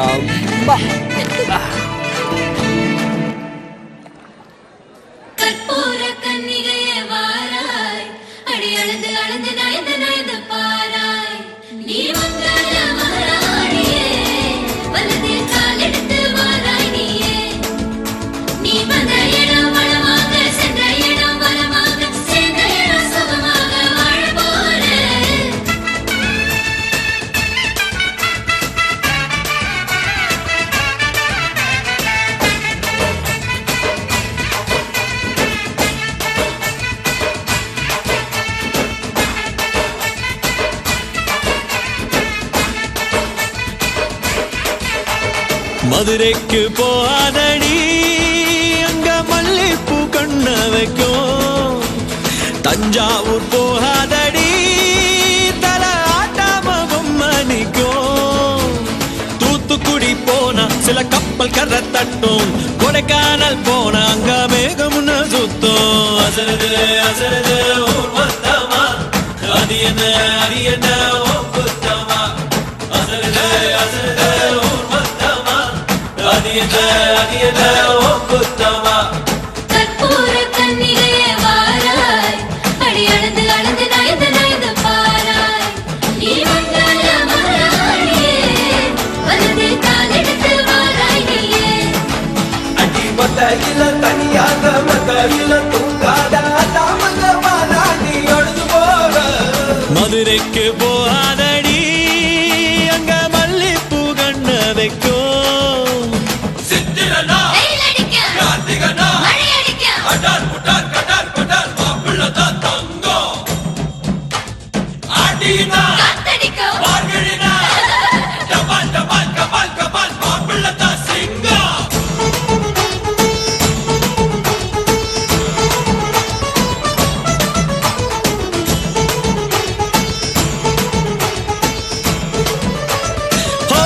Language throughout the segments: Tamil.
அம்மா கற்பூர கன்னிகையே வாராய், அடி அளந்து அளந்து நயந்து நயந்து பாராய். நீ மங்கள மகாராணியே, வலதில் கால் எடுத்து வாராய் நீயே. நீ வந்த இடம் வளமாக, சென்ற இடம் வளமாக, சேர்ந்த இடம் சுகமாக வாழ போறேன். மதுரைக்கு போகாதடி, அங்க மல்லிப்பூ கண்ண வைக்கும். தஞ்சாவூர் போகாதடி, தல ஆட்டாம பொம்மணிக்கும். தூத்துக்குடி போனா சில கப்பல் கரை தட்டும். கொடைக்கானல் போனா அங்க மேகம்னு சுத்தும். அசருது அசருது ஊர் மொத்தமா, அது என்ன அது என்ன ஓ குத்தமா. அசருது அசருது ஊர் மொத்தமா, அது என்ன ஓ குத்தமா. கற்பூர கன்னிகையே வாராய், அடி அளந்து அளந்து நயந்து நயந்து பாராய். நீ மங்கள மகாராணியே, வலதில் கால் எடுத்து வாராய் நீயே. அடி மத்தையில தனியாக மத்தையில தூங்காத தாமதமா நாடி அழுது போற. மதுரைக்கு போகாதடி, அங்க மல்லிப்பூ கண்ண வைக்கும். சித்திரனா வெயில் அடிக்க, கார்த்திகனா மழை அடிக்க, அடார் புட்டார் கட்டார் பட்டார் மாப்பிள்ளதான் தங்கம். ஆடினா காத்தடிக்க, பார்களினா டபால் டபால் கபால் கபால் மாப்பிள்ளதான் சிங்கம். ஓ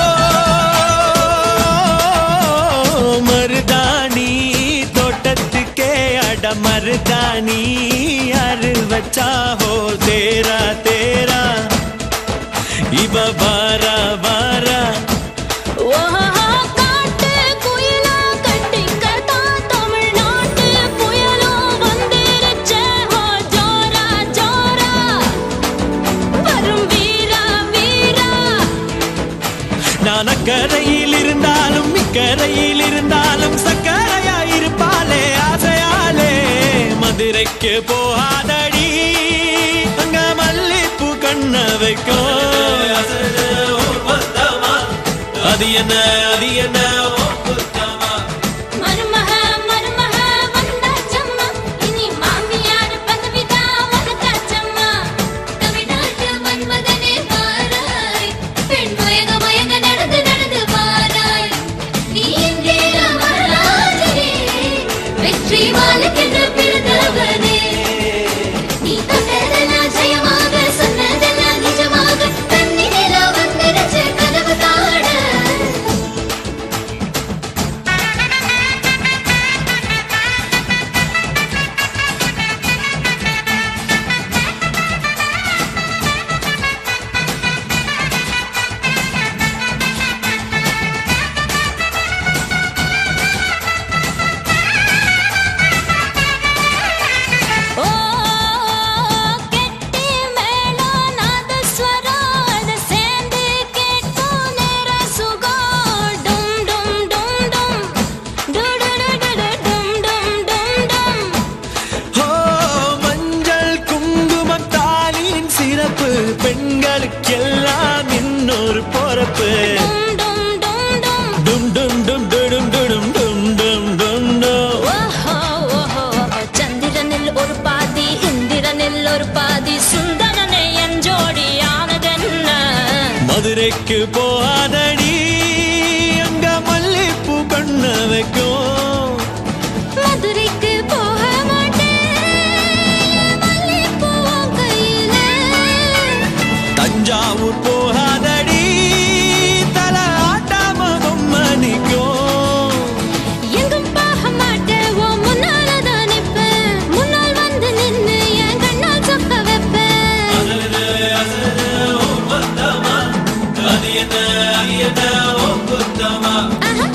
மருதாணி தோட்டத்துக்கே அட மருதாணி யாரு வச்சா ஹோ தேரா தேரா. இவ வாரா வாரா ஓஹோ காட்டு குயிலா கட்டிக்கதா, தமிழ்நாட்டு புயலோ வந்திருச்சே ஹோ ஜோரா ஜோரா. வரும் வீரா வீரா, நான் அக்கரையில் இருந்தாலும் இக்கரையில் இருந்தாலும் சக்கரையா இருப்பாளே ஆசையாலே. மதுரைக்கு போகாதடி, அங்க மல்லிப்பூ கண்ண வைக்கும். அது என்ன அது என்ன ஓ குத்தமா. மருமக மருமக வந்தாச்சம்மா, இனி மாமியார் பதவிதான் உனக்காச்சம்மா. தமிழ்நாட்டு மன்மதனே வாராய், பெண் மயங்க மயங்க நடந்து நடந்து வாராய். நீ இந்திர மகாராஜனே, வெற்றி மாலுக்கென்று பிறந்தவனே. நீ தொட்டதெல்லாம் ஜெயமாக, சொன்னதெல்லாம் நிஜமாக, தன்னிலே வந்துருச்சு கனவு காண. ஓ கெட்டி மேளம் நாதஸ்வரம், அது சேர்ந்து கேட்கும் நேர சுகம். டும் டும் டும் டும், to to to to to, டும் டும் டும் டும். ஓ மஞ்சள் குங்குமம் தாலியின் சிறப்பு, பெண்களுக்கெல்லாம் இன்னொரு பொறப்பு. டும் டும் டும் டும். டும் டும் டும் டும் டும் டும் டும் டும் டும். ஓஹோ ஓஹோ, சந்திரனில் ஒரு பாதி, இந்திரனில் ஒரு பாதி, சுந்தரனை என் ஜோடியானதென்ன. மதுரைக்கு போகாதடி, அங்க மல்லிப்பூ கண்ண வைக்கும். மதுரைக்கு போக மாட்டேன், மல்லிப்பூ உன் கையில. தஞ்சாவூர் போகாதடி, தல ஆட்டாம பொம்மணிக்கும். எங்கும் போக மாட்டேன், உன் முன்னாலதான் நிப்பேன். முன்னால் வந்து நின்னு என் கண்ணால் சொக்க வைப்பேன். அது என்ன அது என்ன ஓ குத்தமா. தந்தமா ஆஹா